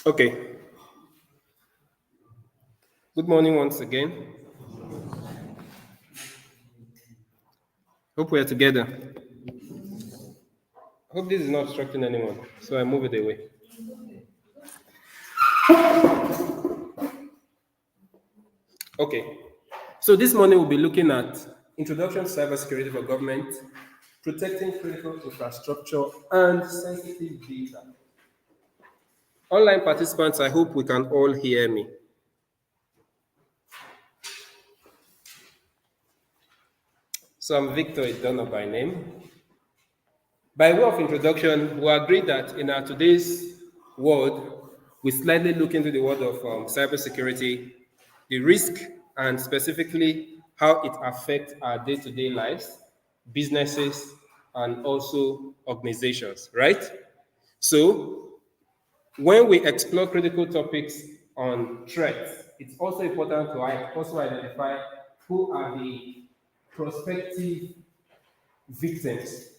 Okay. Good morning once again. Hope we are together. Hope this is not obstructing anyone, so I move it away. Okay. So this morning we'll be looking at introduction to cybersecurity for government, protecting critical infrastructure, and sensitive data. Online participants, I hope we can all hear me. So I'm Victor Idono by name. By way of introduction, we agree that in our today's world, we slightly look into the world of cybersecurity, the risk, and specifically how it affects our day-to-day lives, businesses, and also organizations, right? So when we explore critical topics on threats, it's also important to also identify who are the prospective victims.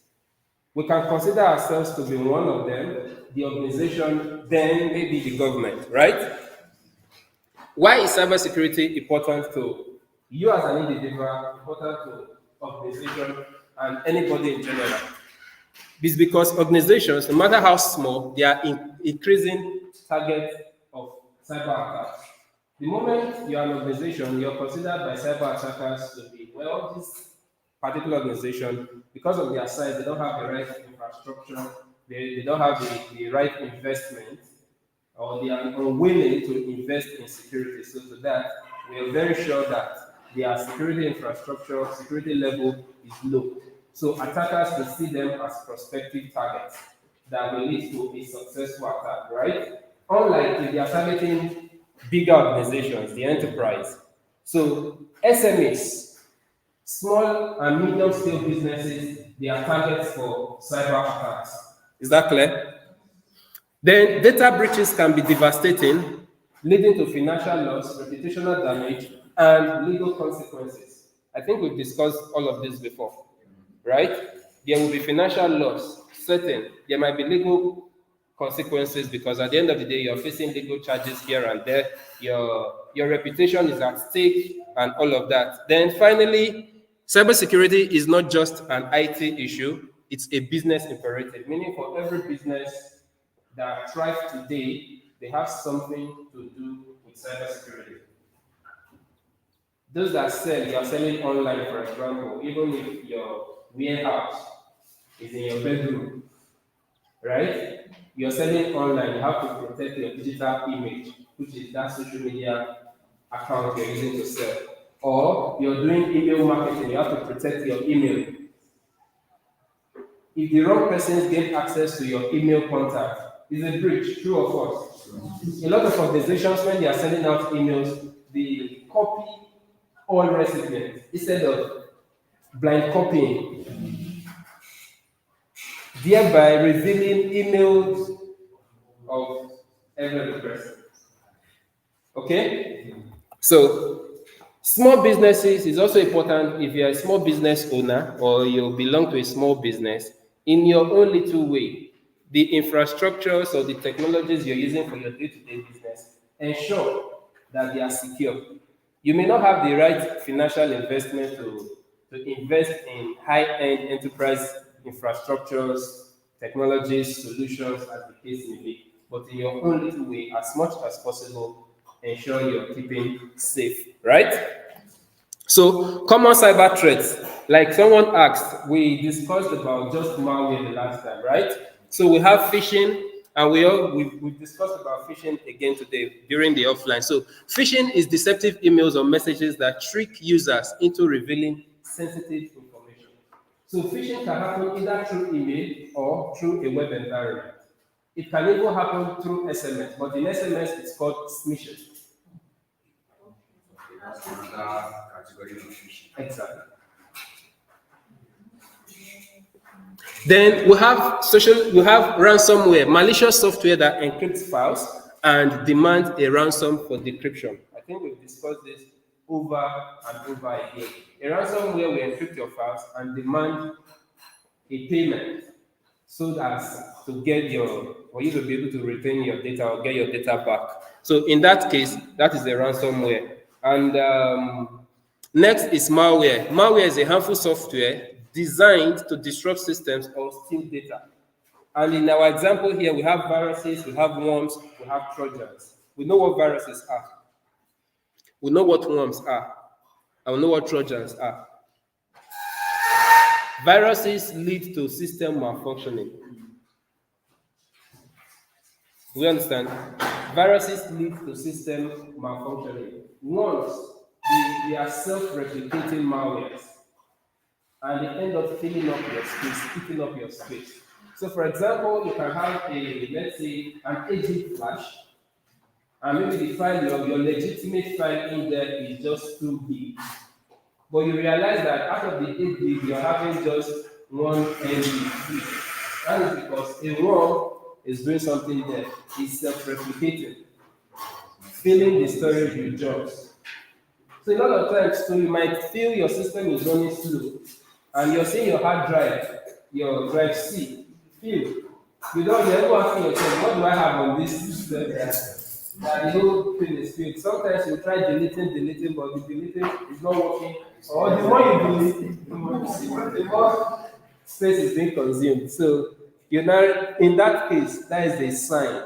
We can consider ourselves to be one of them, the organization, then maybe the government, right? Why is cybersecurity important to you as an individual, important to organization, and anybody in general? It's because organizations, no matter how small, they are increasing targets of cyber attacks. The moment you're an organization, you're considered by cyber attackers to be, well, this particular organization, because of their size, they don't have the right infrastructure, they don't have the right investment, or they are unwilling to invest in security. So to that, we are very sure that their security infrastructure, security level is low. So attackers will see them as prospective targets that will lead to a successful attack, right? Unlike if they are targeting bigger organizations, the enterprise. So SMEs, small and medium scale businesses, they are targets for cyber attacks. Is that clear? Then data breaches can be devastating, leading to financial loss, reputational damage, and legal consequences. I think we've discussed all of this before, right? There will be financial loss, certain. There might be legal consequences because at the end of the day, you're facing legal charges here and there. Your reputation is at stake and all of that. Then finally, cybersecurity is not just an IT issue, it's a business imperative, meaning for every business that thrive today, they have something to do with cybersecurity. Those that sell, you are selling online, for example, even if your warehouse is in your bedroom, right? You're selling online, you have to protect your digital image, which is that social media account you're using to sell. Or you're doing email marketing, you have to protect your email. If the wrong persons get access to your email contact, it's a breach, true or false? A lot of organizations, when they are sending out emails, they copy all recipients instead of blind copying, thereby revealing emails of every person. Okay? So, small businesses is also important if you're a small business owner or you belong to a small business in your own little way. The infrastructures or the technologies you're using for your day-to-day business, ensure that they are secure. You may not have the right financial investment to invest in high-end enterprise infrastructures, technologies, solutions, as the case may be. But in your own little way, as much as possible, ensure you're keeping safe, right? So, common cyber threats, like someone asked, we discussed about just malware the last time, right? So we have phishing, and we've discussed about phishing again today during the offline. So phishing is deceptive emails or messages that trick users into revealing sensitive information. So phishing can happen either through email or through a web environment. It can even happen through SMS, but in SMS it's called smishing. That's another category of fish. Exactly. Then we have ransomware, malicious software that encrypts files and demands a ransom for decryption. I think we've discussed this over and over again. A ransomware will encrypt your files and demand a payment so that to get your for you to be able to retain your data or get your data back. So in that case, that is the ransomware. And next is malware. Malware is a harmful software designed to disrupt systems or steal data. And in our example here, we have viruses, we have worms, we have trojans. We know what viruses are. We know what worms are. And we know what trojans are. Viruses lead to system malfunctioning. We understand? Viruses lead to system malfunctioning. Worms, they are self-replicating malwares. And they end up filling up your space, eating up your space. So for example, you can have let's say, an 8 flash, and maybe the file, your legitimate file in there is just too big. But you realize that out of the 8 you're having just 1 MB. That is because a ROM is doing something there. It's self-replicating, filling the storage with jobs. So a lot of times, so you might feel your system is running slow, and you're seeing your hard drive, your drive C, feel. You're ever asking yourself, what do I have on this system that the whole thing is filled? Sometimes you try deleting, but the deleting is not working. Or the more you delete, the more space is being consumed. So you know, in that case, that is a sign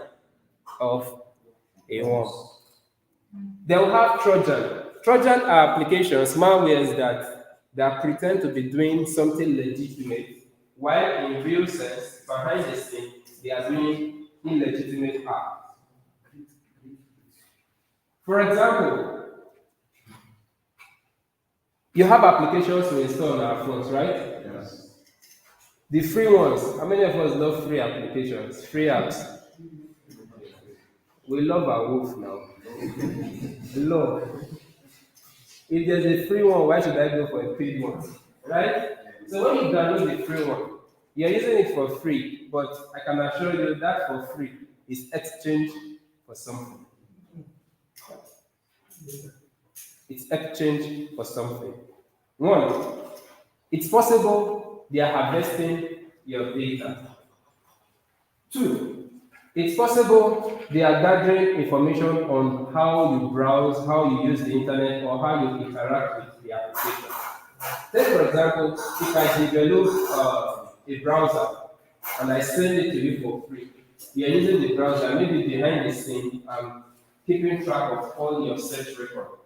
of a worm. They will have Trojan. Trojan are applications, malwares that pretend to be doing something legitimate, while in real sense, behind the scene, they are doing illegitimate acts. For example, you have applications to install on our phones, right? Yes. The free ones. How many of us love free applications, free apps? We love our wolf now. Love. If there's a free one, why should I go for a paid one? Right? So when you download the free one, you're using it for free, but I can assure you that for free is exchange for something. It's exchange for something. One, it's possible they are harvesting your data. Two, it's possible they are gathering information on how you browse, how you use the internet, or how you interact with the application. Take, for example, if I develop a browser and I send it to you for free, you're using the browser, maybe behind the scene, keeping track of all your search record,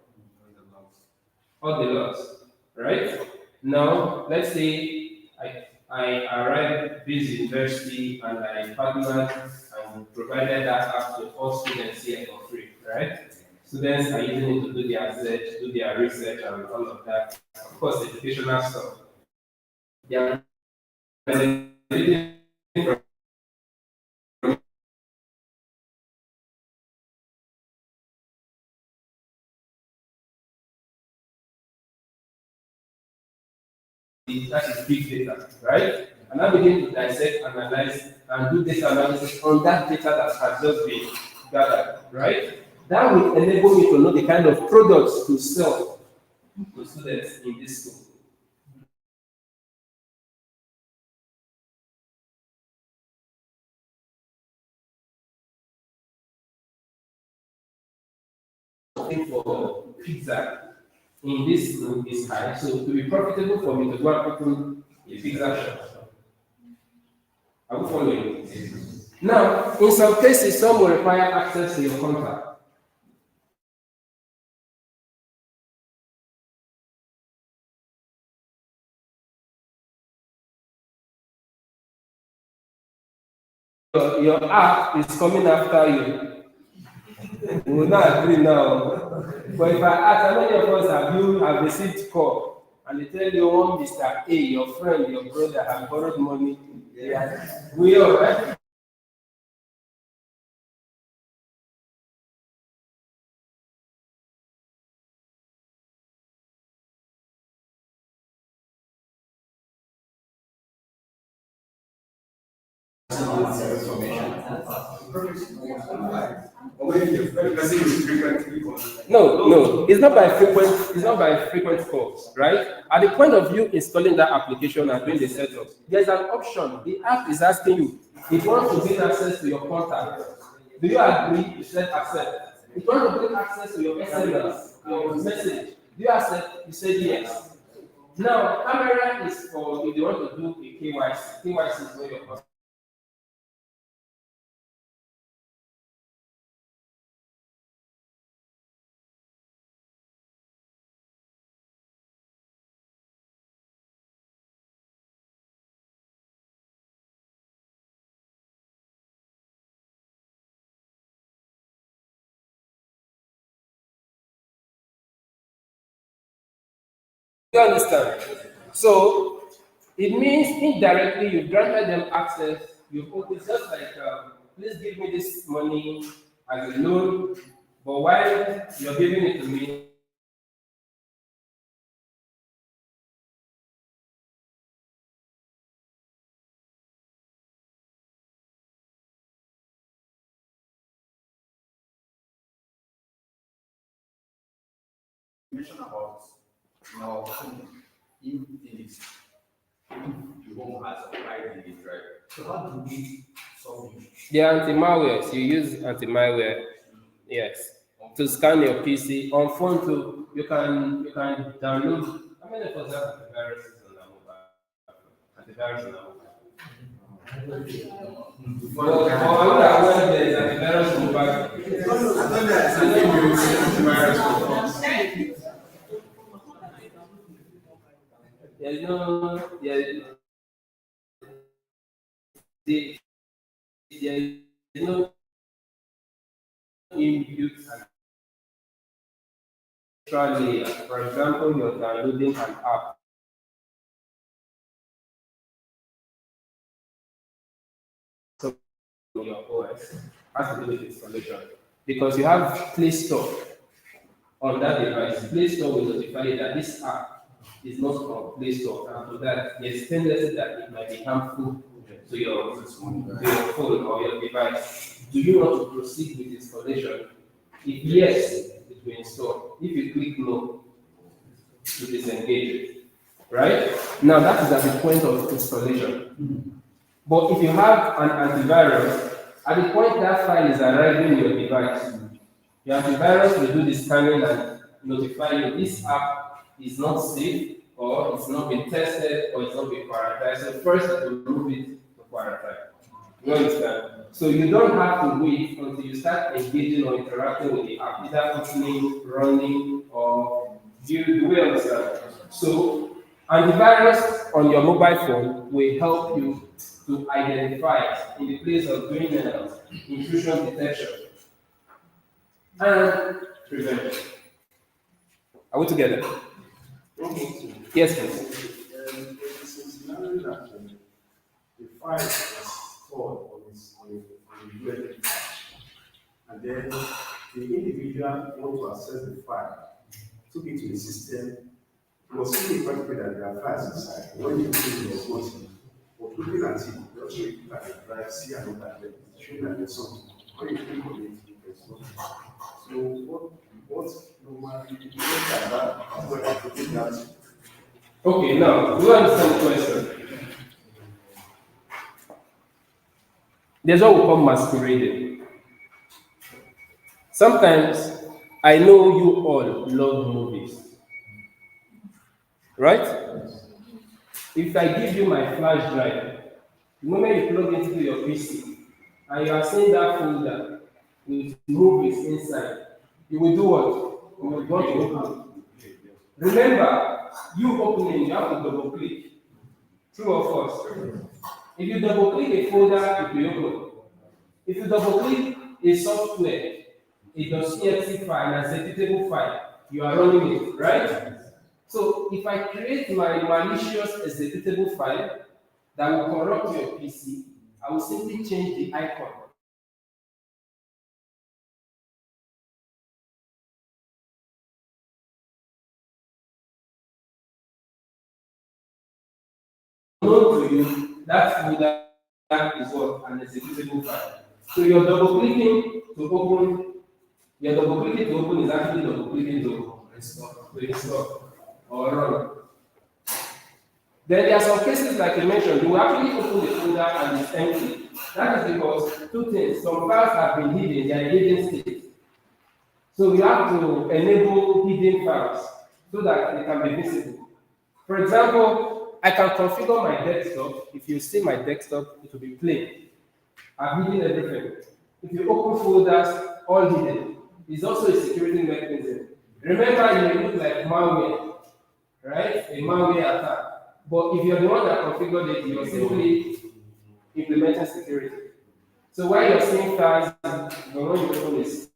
all the logs, right? Now, let's say I arrived at this university and I partnered and provided that app to all students here for free, right? Students are using it to do their research, and all of that. Of course, educational stuff. They are benefiting from that is big data, right? And I begin to dissect, analyze, and do data analysis on that data that has just been gathered, right? That will enable me to know the kind of products to sell to students in this school. For pizza in this school is high, so it will be profitable for me to go and open a pizza shop. Are we following? Now, in some cases, some will require access to your contact. Your app is coming after you. We will not agree now. But if I ask how many of us have received call and they tell you one Mr. A, your friend, your brother have borrowed money, yeah. We all right? Or maybe the person is frequently calling. No, it's not by frequent. It's not by frequent calls, right? At the point of you installing that application and doing the setup, there's an option. The app is asking you if you want to get access to your contact. Do you agree? You said accept. If you want to get access to your SMS, your message, do you accept? You said yes. Now, camera is for if you want to do a KYC. KYC is where your you understand? So it means indirectly you granted them access. You it's just like please give me this money as a loan, but while you're giving it to me, Mention about now if it is the home has applied in it, right? So how do we solve it? the anti-malware. You use anti-malware, yes, to scan your PC on phone too. You can download. How many of us have antiviruses on our mobile? Antivirus on our mobile. Well, I would have went there is antivirus on mobile. I thought that something you will say antivirus for. There's no, there's no inbuilt extra layer. For example, you're downloading an app. So your OS has to do with installation because you have Play Store on that device. Play Store will notify you that this app is not from Play Store, and to that there's tendency that it might be harmful to your phone or your device. Do you want to proceed with installation? If yes, it will install. If you click no, to disengage it. Right? Now that is at the point of installation. But if you have an antivirus, at the point that file is arriving in your device, your antivirus will do the scanning and notify you this app is not safe, or it's not been tested, or it's not been quarantined. So first it will remove it to quarantine. You understand? So you don't have to wait until you start engaging or interacting with the app, either opening, running, or do we understand? So antivirus on your mobile phone will help you to identify in the place of doing intrusion detection and prevention. Are we together? Yes, please. It's a scenario that the file was stored on the USB cache, and then the individual want to access the file, took it to the system, was seeing quite clear that there are files inside. When you put it was nothing, but looking at it, you also look at the drive, see and look at it, showing that there's something. When you click on it, there's nothing. So what normally you look at that, when I put it that. Okay, now, do you understand the question? There's what we call masquerading. Sometimes I know you all love movies, right? If I give you my flash drive, the moment you plug into your PC and you are seeing that folder with movies inside, you will do what? You will want to open. Remember, you opening, you have to double click. True or false? If you double click a folder, it will open. If you double click a software, a .exe file, an executable file, you are running it, right? So if I create my malicious executable file that will corrupt your PC, I will simply change the icon. Known to you, that folder is what? An executable file. So you're double clicking to open. You're double clicking to open is actually double clicking to install or run. Then there are some cases like you mentioned, you actually open the folder and it's empty. That is because two things. Some files have been hidden, they are in hidden state. So we have to enable hidden files so that they can be visible. For example, I can configure my desktop. If you see my desktop, it will be plain. I've hidden everything. If you open folders, all hidden. It's also a security mechanism. Remember, it may look like malware, right? A malware attack. But if you're the one that configured it, you're simply implementing security. So while you're seeing files, the one you open is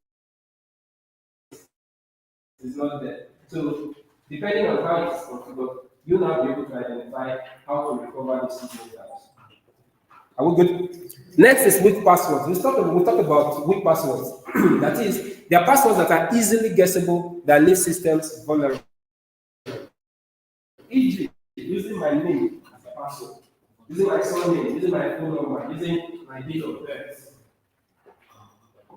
not there. So depending on how it's configured, you'll now be able to identify how to recover the secret files. Are we good? Next is weak passwords. We'll talk about weak passwords. That is, they are passwords that are easily guessable that leave systems vulnerable. E.g., using my name as a password, using my surname, using my phone number, using my date of birth,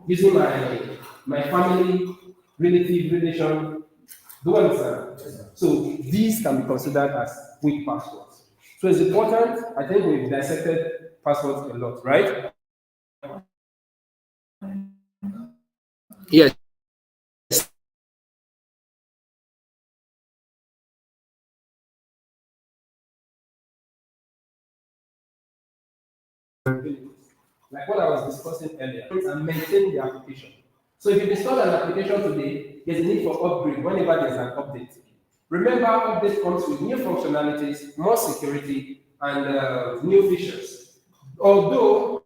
using my family, relative, relation. Do you understand? So these can be considered as weak passwords. So it's important. I think we've dissected passwords a lot, right? Yes. Like what I was discussing earlier, and maintain the application. So if you install an application today, there's a need for upgrade whenever there's an update. Remember, update comes with new functionalities, more security, and new features. Although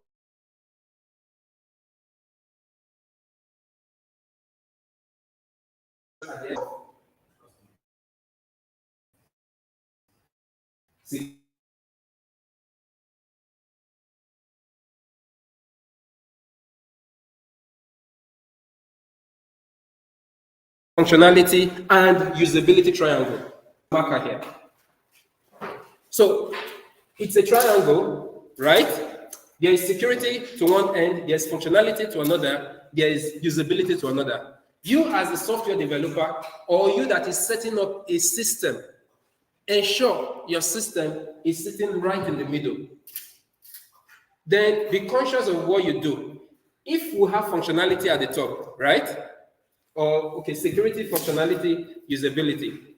functionality and usability triangle marker here. So it's a triangle, right? There is security to one end, there's functionality to another, there is usability to another. You as a software developer or you that is setting up a system, ensure your system is sitting right in the middle. Then be conscious of what you do. If we have functionality at the top, right? Or, okay, security, functionality, usability.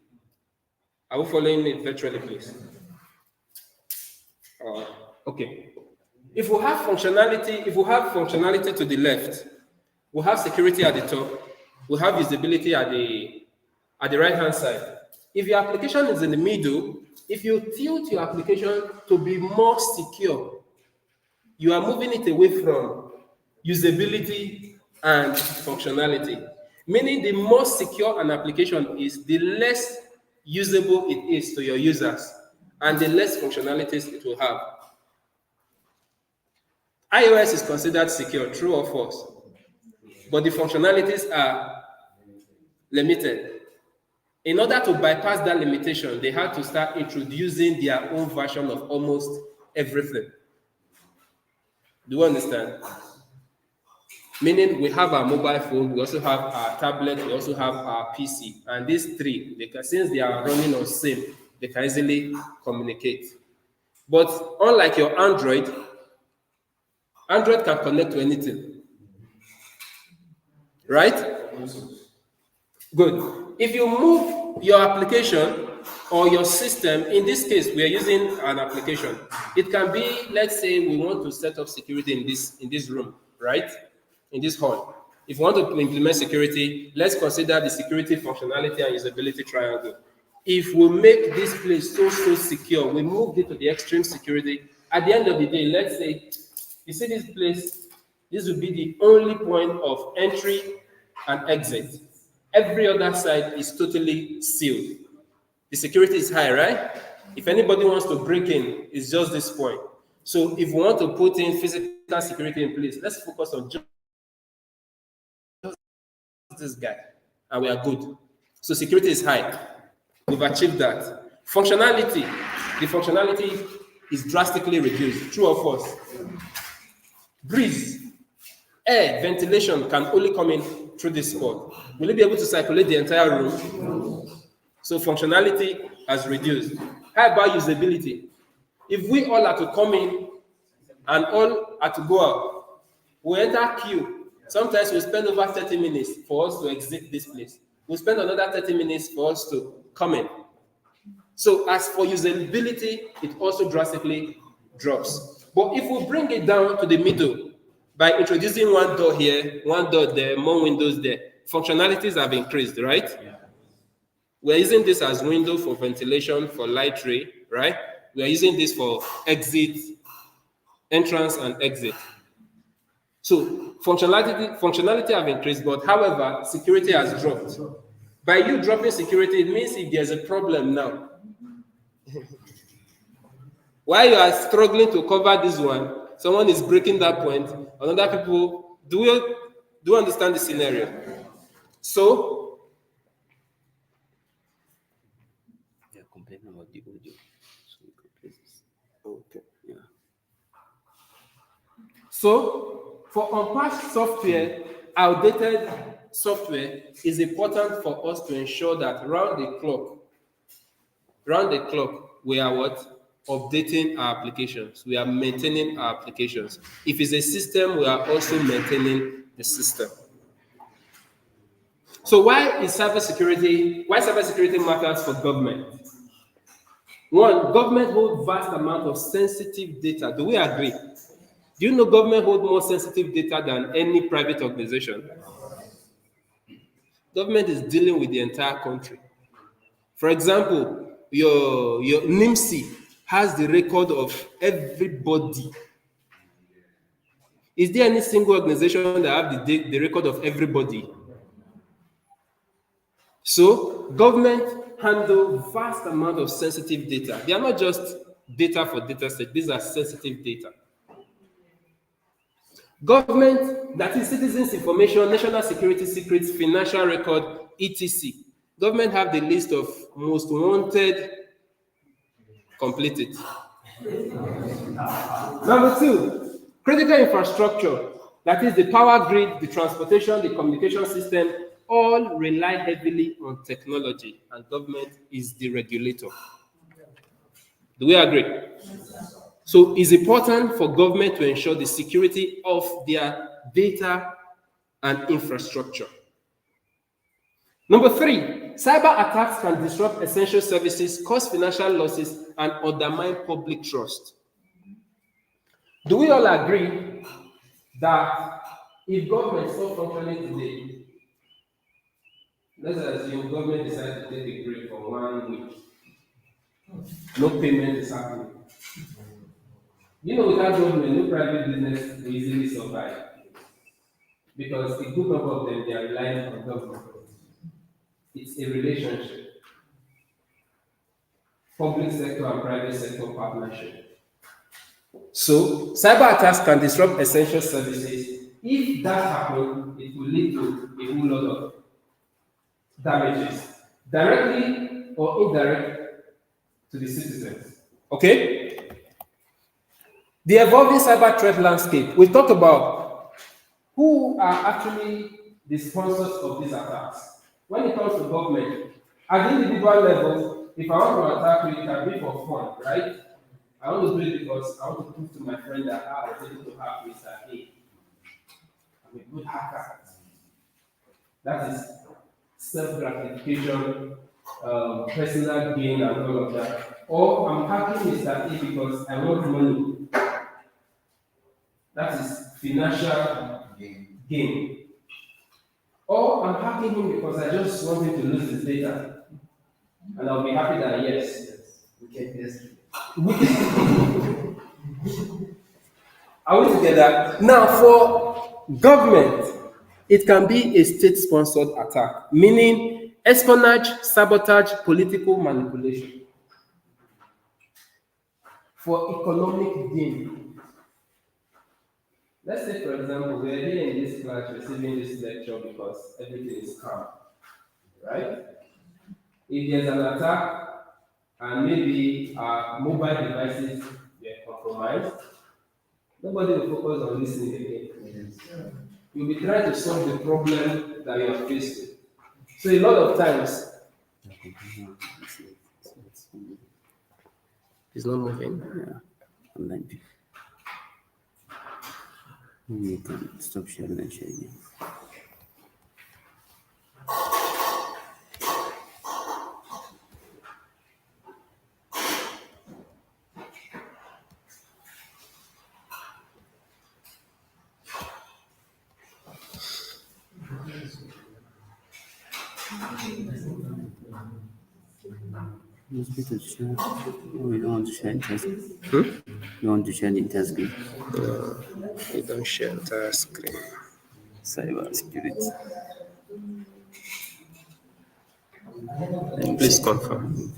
Are we following it virtually, please? Okay. If we have functionality to the left, we have security at the top, we have usability at the right-hand side. If your application is in the middle, if you tilt your application to be more secure, you are moving it away from usability and functionality. Meaning the more secure an application is, the less usable it is to your users and the less functionalities it will have. iOS is considered secure, true or false? But the functionalities are limited. In order to bypass that limitation, they had to start introducing their own version of almost everything. Do you understand? Meaning we have our mobile phone, we also have our tablet, we also have our PC. And these three, since they are running on SIM, they can easily communicate. But unlike your Android can connect to anything. Right? Good. If you move your application or your system, in this case, we are using an application. It can be, let's say we want to set up security in this room, right? In this hall. If you want to implement security, let's consider the security, functionality, and usability triangle. If we make this place so secure, we move it to the extreme security. At the end of the day, let's say, you see this place, this will be the only point of entry and exit. Every other side is totally sealed. The security is high, right? If anybody wants to break in, it's just this point. So if we want to put in physical security in place, let's focus on just this guy, and we are good. So security is high. We've achieved that. Functionality. The functionality is drastically reduced. True or false? Breeze, air, ventilation can only come in through this port. Will it be able to circulate the entire room? So functionality has reduced. How about usability? If we all are to come in and all are to go out, we enter queue. Sometimes we spend over 30 minutes for us to exit this place. We spend another 30 minutes for us to come in. So as for usability, it also drastically drops. But if we bring it down to the middle by introducing one door here, one door there, more windows there, functionalities have increased, right? We're using this as window for ventilation, for light ray, right? We are using this for exit, entrance and exit. So functionality have increased, but however, security has dropped. By you dropping security, it means if there's a problem now, while you are struggling to cover this one, someone is breaking that point, another people, do you understand the scenario? So, They are complaining about the audio. So we can place this. okay. Yeah. So, for unpatched software, outdated software is important for us to ensure that round the clock, we are what? Updating our applications. We are maintaining our applications. If it's a system, we are also maintaining the system. So why cybersecurity matters for government? One, government holds vast amount of sensitive data. Do we agree? Do you know government holds more sensitive data than any private organization? Government is dealing with the entire country. For example, your NIMSI has the record of everybody. Is there any single organization that have the record of everybody? So government handle vast amount of sensitive data. They are not just data for data sake, these are sensitive data. Government, that is citizens' information, national security secrets, financial record, etc. Government have the list of most wanted. Complete it. Number two, critical infrastructure, that is the power grid, the transportation, the communication system, all rely heavily on technology, and government is the regulator. Do we agree? So it's important for government to ensure the security of their data and infrastructure. Number three, cyber attacks can disrupt essential services, cause financial losses, and undermine public trust. Do we all agree that if government stops functioning today, let's assume government decides to take a break for 1 week, no payment is happening. Without government, no private business will easily survive because a good number of them, they are relying on government. It's a relationship. Public sector and private sector partnership. So, cyber attacks can disrupt essential services. If that happens, it will lead to a whole lot of damages, directly or indirect to the citizens. Okay? The evolving cyber threat landscape. We talked about who are actually the sponsors of these attacks. When it comes to government, at the individual level, if I want to attack you, it can be for fun, right? I want to do it because I want to prove to my friend that I was able to hack Mr. A. I'm a good hacker. That is self-gratification, personal gain, and all of that. Or I'm hacking Mr. A because I want money. That is financial gain. Or I'm hacking him because I just want him to lose his data. And I'll be happy that yes. Are we together? Now, for government, it can be a state-sponsored attack, meaning espionage, sabotage, political manipulation. For economic gain. Let's say, for example, we're here in this class receiving this lecture because everything is calm, right? If there's an attack and maybe our mobile devices were mind, nobody will focus on listening again. You'll be trying to solve the problem that you are facing. So a lot of times, it's not moving. Yeah. Online. You can stop sharing and sharing. You speak to share. Oh, you don't want to share the task. You want to share the task. You don't share entire screen. Cyber security. Please confirm.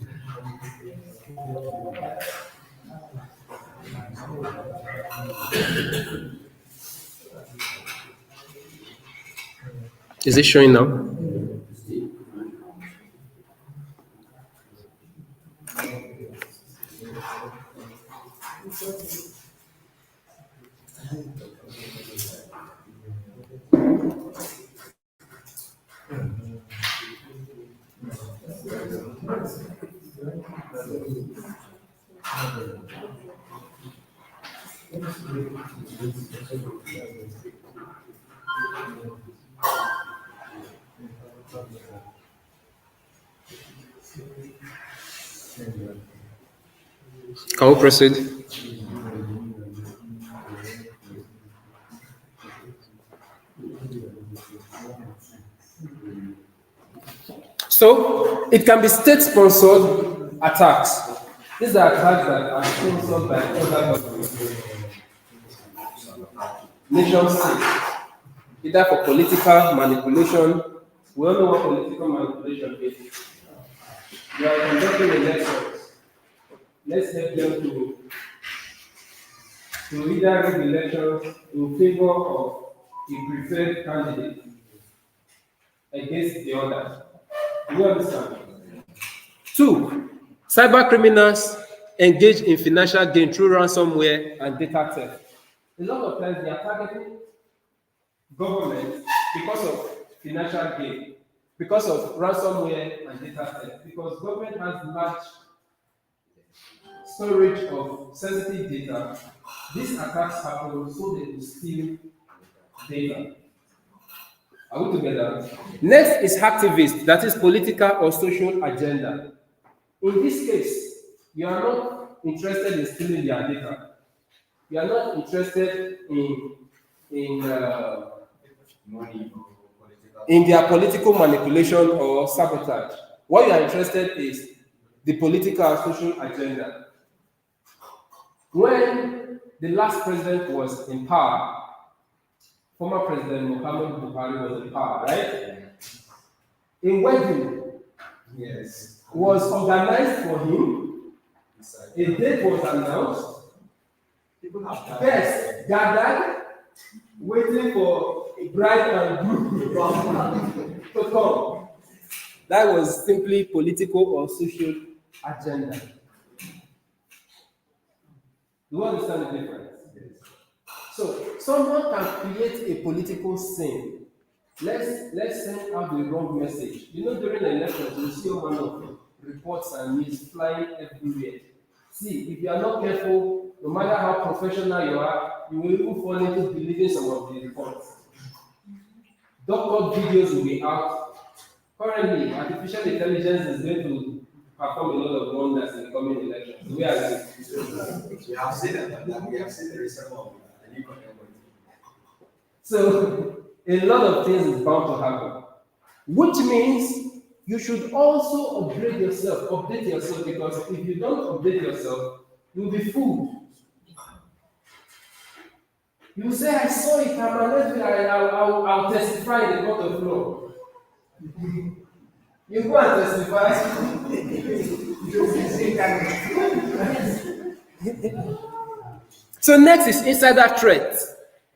Is it showing now? Can we proceed? So it can be state-sponsored attacks. These are attacks that are sponsored by other governments, nation states, either for political manipulation. We all know what political manipulation is. You are conducting elections. Let's help them to either rig elections in favor of a preferred candidate against the other. Do you understand? Two, cyber criminals engage in financial gain through ransomware and data theft. A lot of times they are targeting government because of financial gain, because of ransomware and data theft, because government has large storage of sensitive data. These attacks happen so they will steal data. Are we together? Next is activist, that is political or social agenda. In this case, you are not interested in stealing their data. You are not interested Money or political. in their political manipulation or sabotage. What you are interested is the political and social agenda. When the last president was in power, former President Muhammad Buhari was in power, right? A wedding Yes. was organized for him, a date was announced, People have done guests gathered, waiting for a bride and groom to come. That was simply political or social agenda. Do you understand the difference? So someone can create a political scene. Let's send out the wrong message. You know, during the elections, you see one of reports and news flying everywhere. See, if you are not careful, no matter how professional you are, you will even fall into believing some of the reports. Doctored videos will be out. Currently, artificial intelligence is going to perform a lot of wonders in the coming elections. We are We have seen it, we have seen the result of the new content. So a lot of things is bound to happen, which means you should also update yourself, because if you don't update yourself, you'll be fooled. You say, I saw it, I'll testify in the court of law. You go and testify. So next is insider threat.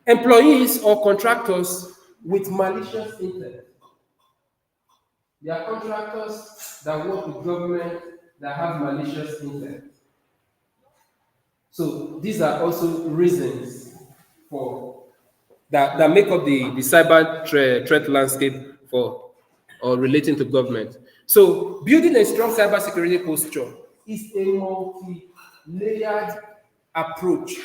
Employees or contractors with malicious intent. There are contractors that work with government that have malicious intent. So these are also reasons for that make up the cyber threat landscape for or relating to government. So building a strong cybersecurity posture is a multi-layered approach.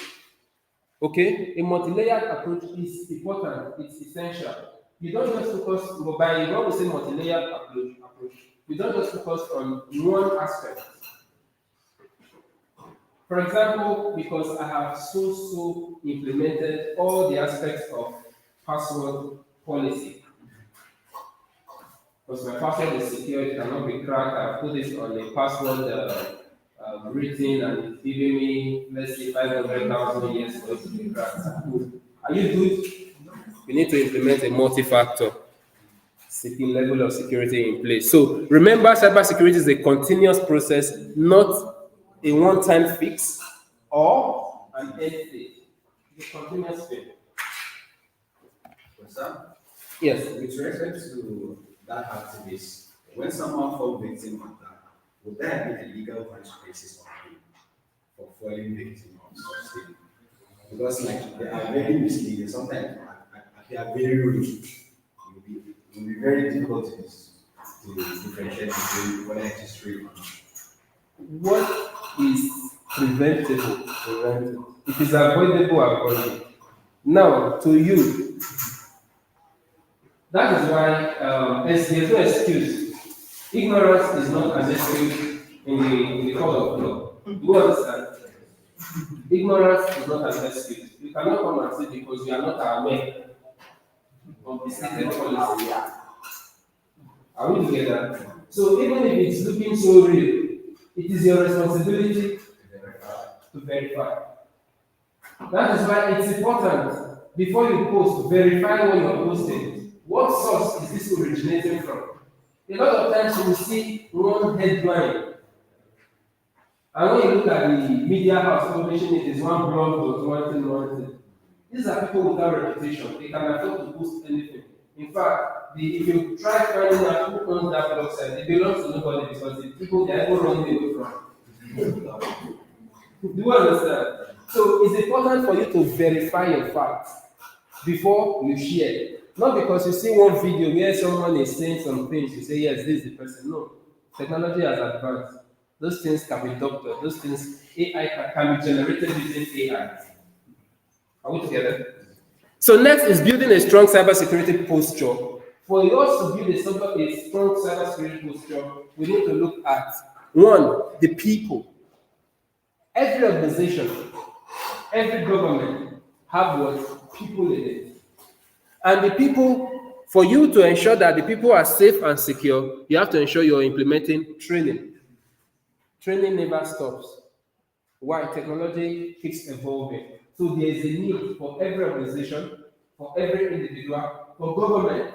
Okay, a multi-layered approach is important. It's essential. You don't just focus by when we say multi-layered approach. You don't just focus on one aspect. For example, because I have so implemented all the aspects of password policy. Because my password is secure, it cannot be cracked. I put it on a password written and it's giving me, let's say, 500,000 years for it to be cracked. Are you good? You need to implement a multi-factor level of security in place. So remember, cybersecurity is a continuous process, not a one-time fix or an end state. It's a continuous thing. Sir, Yes. with respect to that activist, when someone falls victim of that, would there be a legal consequences on him for falling victim of such thing? Because like they are very misleading, sometimes they are very rude. It will be very difficult to differentiate between whether it is true or not. What is preventable? Preventable. It is avoidable, avoidable. Now, to you, that is why there's no excuse. Ignorance is not an excuse in the court of law. Do you understand? Ignorance is not an excuse. You cannot come and say because you are not aware of the stated policy. Are we together? So even if it's looking so real, it is your responsibility to verify. That is why it's important before you post, verify what you're posting. What source is this originating from? A lot of times you will see one headline, and when you look at the media house publishing it, is one blog or one thing. These are people without reputation. They can afford to post anything. In fact, if you try finding out who owns that blog site, it belongs to nobody because the people they are even running away from. Do you understand? So it's important for you to verify your facts before you share. Not because you see one video where someone is saying some things, you say, yes, this is the person. No. Technology has advanced. Those things can be doctored. Those things, AI can be generated using AI. Are we together? So next is building a strong cybersecurity posture. For us to build a strong cybersecurity posture, we need to look at, one, the people. Every organization, every government have what? People in it. And the people, for you to ensure that the people are safe and secure, you have to ensure you're implementing training. Training never stops. Why? Technology keeps evolving. So there is a need for every organization, for every individual, for government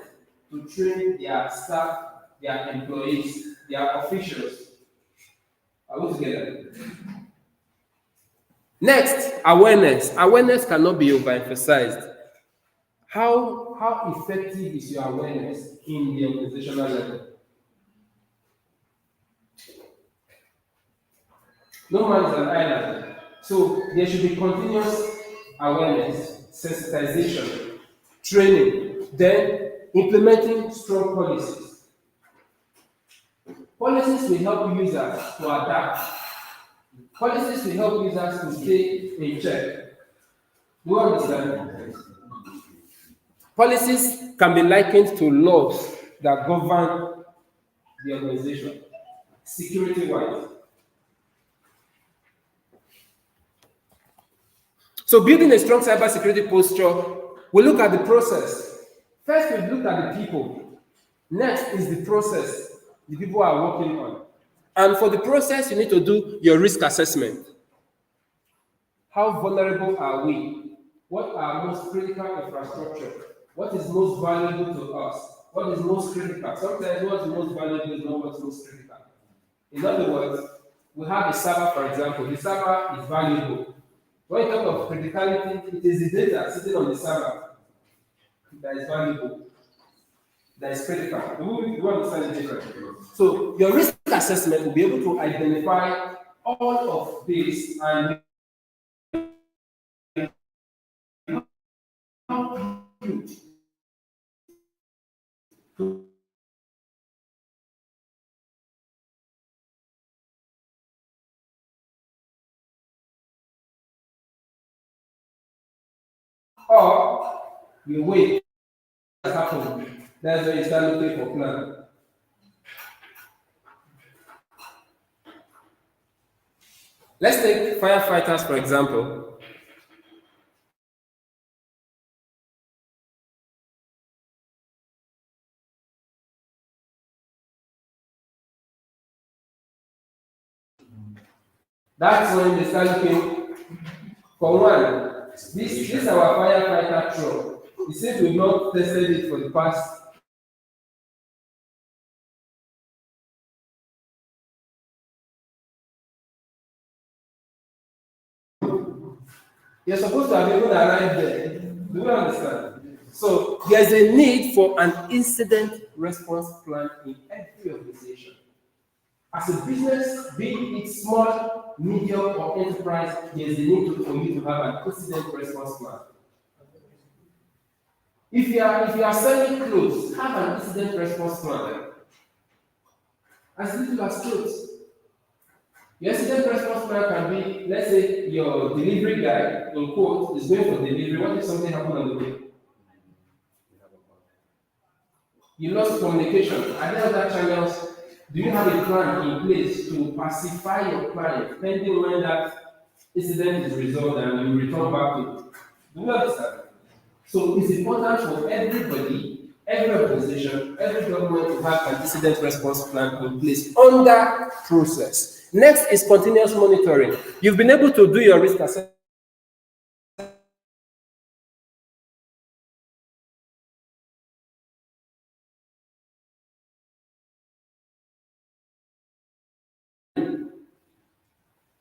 to train their staff, their employees, their officials. Are we together? Next, awareness. Awareness cannot be overemphasized. How effective is your awareness in the organizational level? No man is an island. So there should be continuous awareness, sensitization, training, then implementing strong policies. Policies will help users to adapt. Policies will help users to stay in check. Do you understand? Policies can be likened to laws that govern the organization, security-wise. So building a strong cybersecurity posture, we look at the process. First, we look at the people. Next is the process the people are working on. And for the process, you need to do your risk assessment. How vulnerable are we? What are most critical infrastructure? What is most valuable to us? What is most critical? Sometimes what's most valuable is not what's most critical. In other words, we have a server, for example. The server is valuable. When you talk of criticality, it is the data sitting on the server that is valuable, that is critical. You understand the difference? So your risk assessment will be able to identify all of this and Or you wait, what happened? That's when you start looking for plan. Let's take firefighters, for example. That's when they start looking for one. This is our firefighter truck. It seems we've not tested it for the past. You're supposed to have even arrived there. Do you understand? So there's a need for an incident response plan in every organization. As a business, be it small, medium, or enterprise, there's a need for you to have an incident response plan. If you are selling clothes, have an incident response plan. As little as clothes. Your incident response plan can be, let's say, your delivery guy, in quote, is going for delivery. What if something happened on the way? You lost communication. Are there other channels? Do you have a plan in place to pacify your client pending when that incident is resolved and you return back to? Do you understand? So it's important for everybody, every organization, every government to have an incident response plan in place under process. Next is continuous monitoring. You've been able to do your risk assessment.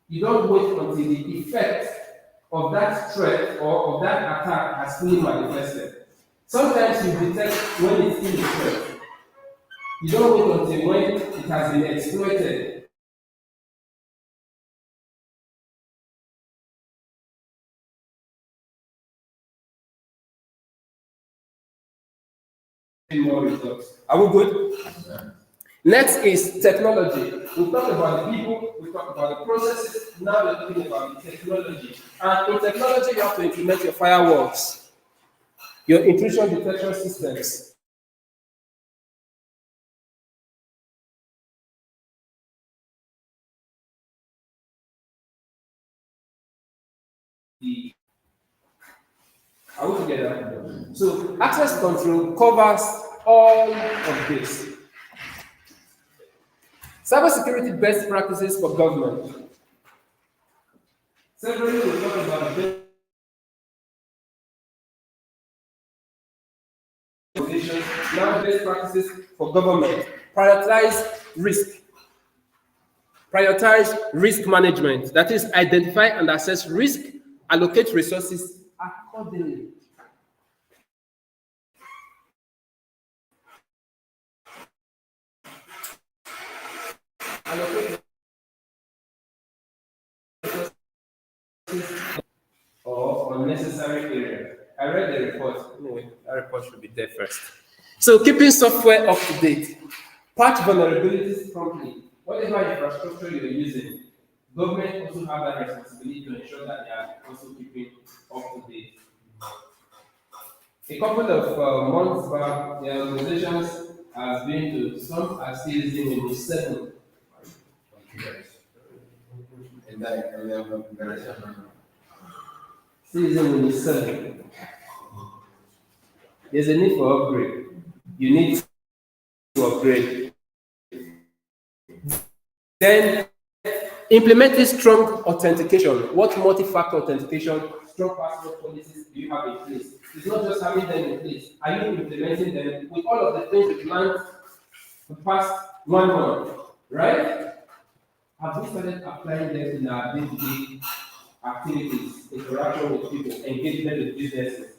You don't wait until the effect of that threat or of that attack has fully manifested. Sometimes you detect when it's still a threat. You don't wait until when it has been exploited. More results. Are we good? Next is technology. We talked about the people, we talked about the processes, now we're talking about the technology. And in technology, you have to implement your firewalls, your intrusion detection systems. Are we together? So access control covers all of this. Cybersecurity best practices for government. Separately, we talk about the now best practices for government. Prioritize risk. Prioritize risk management. That is, identify and assess risk, allocate resources accordingly. Allocate or unnecessary areas. I read the report. Anyway, that report should be there first. So keeping software up to date. Patch vulnerabilities promptly. Whatever infrastructure you're using, government also have that responsibility to ensure that they are also keeping up to date. A couple of months back, the organizations has been to some are still using Windows 7. Still using Windows 7. There's a need for upgrade. You need to upgrade. Then implement this strong authentication. What multi-factor authentication, strong password policies do you have in place? It's not just having them in place. Are you implementing them with all of the things we've learned the past 1 month, right? Have we started applying them in our day-to-day activities, interaction with people, engagement with businesses?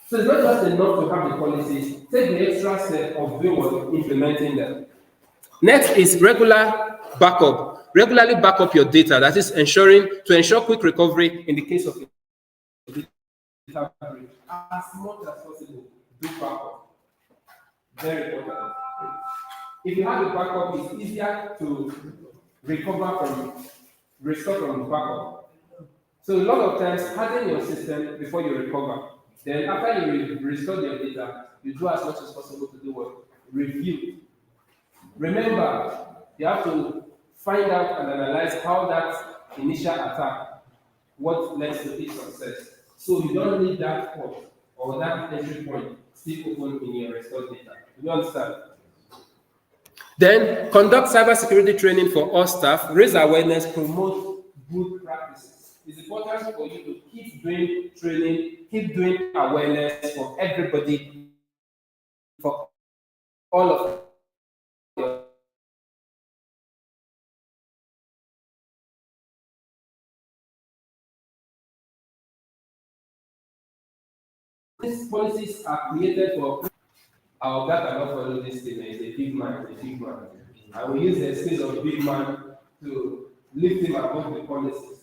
So it's not just enough to have the policies, take the extra step of doing what, implementing them. Next is regular backup. Regularly back up your data. That is to ensure quick recovery in the case of data breach, as much as possible, do backup. Very important. If you have a backup, it's easier to restore from backup. So a lot of times, harden your system before you recover. Then after you restore your data, you do as much as possible to do what? Review. Remember, you have to find out and analyze how that initial attack, what led to its success. So you don't need that port or that entry point still open in your restored data. You understand? Then conduct cybersecurity training for all staff, raise awareness, promote good practices. It's important for you to keep doing training, keep doing awareness for everybody, for all of you. These policies are created for our God cannot follow this thing. Is a big man, a big man. I will use the excuse of big man to lift him above the policies.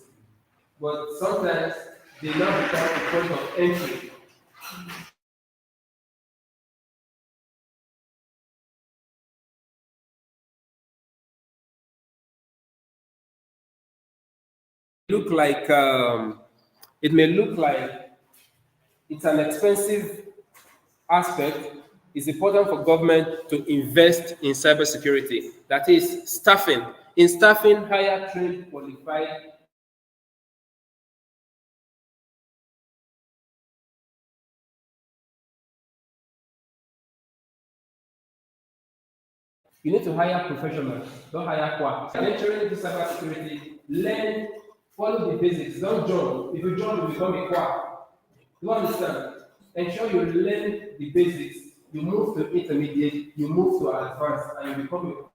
But sometimes they now become a point of entry. Look like it may look like it's an expensive aspect. It's important for government to invest in cybersecurity. That is staffing. In staffing, hire trained, qualified. You need to hire professionals, don't hire quacks. Venturing into cybersecurity, learn, follow the basics. Don't join. If you join, you become a quack. You understand? Ensure you learn the basics. You move to intermediate, you move to advanced, and you become a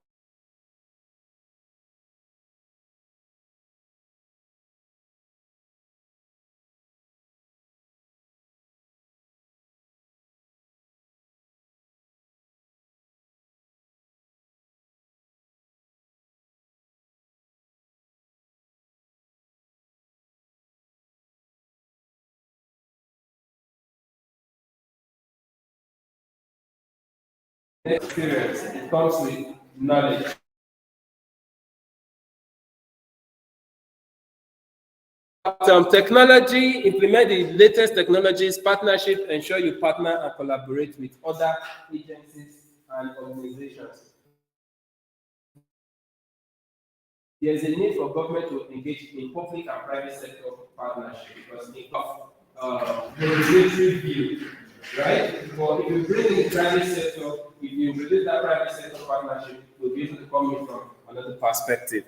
experience. It comes with knowledge. Technology, implement the latest technologies, partnership, ensure you partner and collaborate with other agencies and organizations. There is a need for government to engage in public and private sector partnership because of regulatory view, right? But if you bring in the private sector, if you reduce that private sector partnership, you'll be able to come in from another perspective.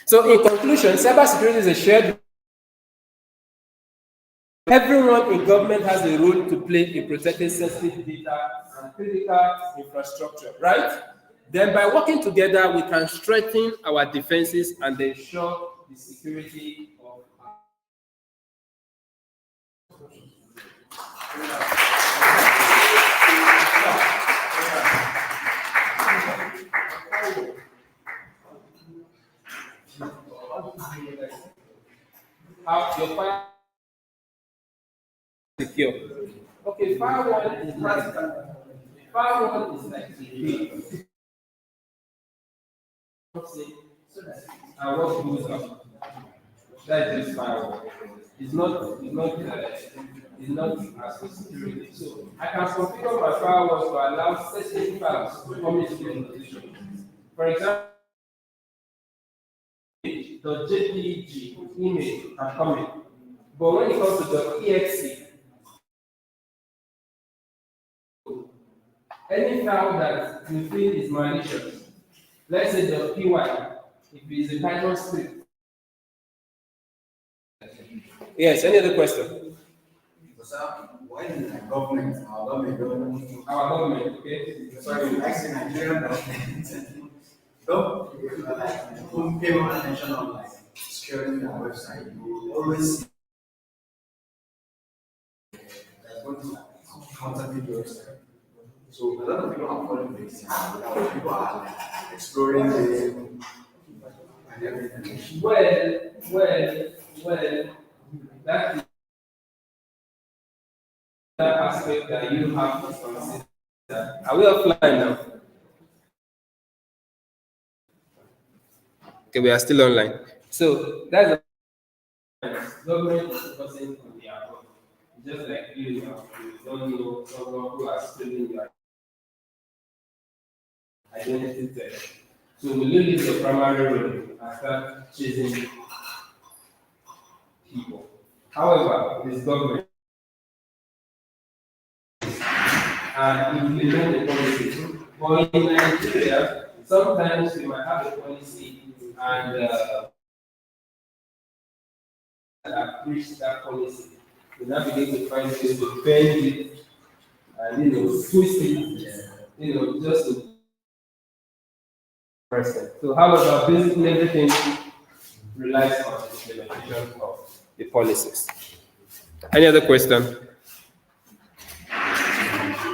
So in conclusion, cybersecurity is a shared. Everyone in government has a role to play in protecting sensitive data and critical infrastructure, right? Then by working together, we can strengthen our defenses and ensure the security of how your fire secure. Okay, firewall is practical. Firewall is like the gate. And what goes up? That is firewall. It's not as for security. So I can configure my firewalls to allow certain files to come into the position. For example, the JPEG image are coming. But when it comes to the exe, any file that you feel is malicious, let's say the py, if it is a Python script. Yes, any other question? Why is the government, Our government, okay? sorry, I say Nigerian government, don't pay more attention on like securing their website. You always see there's going to counterfeit website. So a lot of people are falling victim. A lot of people are like, exploring them and everything. Well, that is aspect that you have to consider. Are we offline now? Okay, we are still online. So that's government is focusing on the above. Just like you now, you don't know someone who has stolen your identity theft. So will you leave your primary role and start chasing people? However, this government and implement the policy. But in Nigeria, sometimes we might have a policy and preach that policy. We now begin to find ways to bend it and twist it, just to person. So however, basically everything relies on the implementation of the policies. Any other question?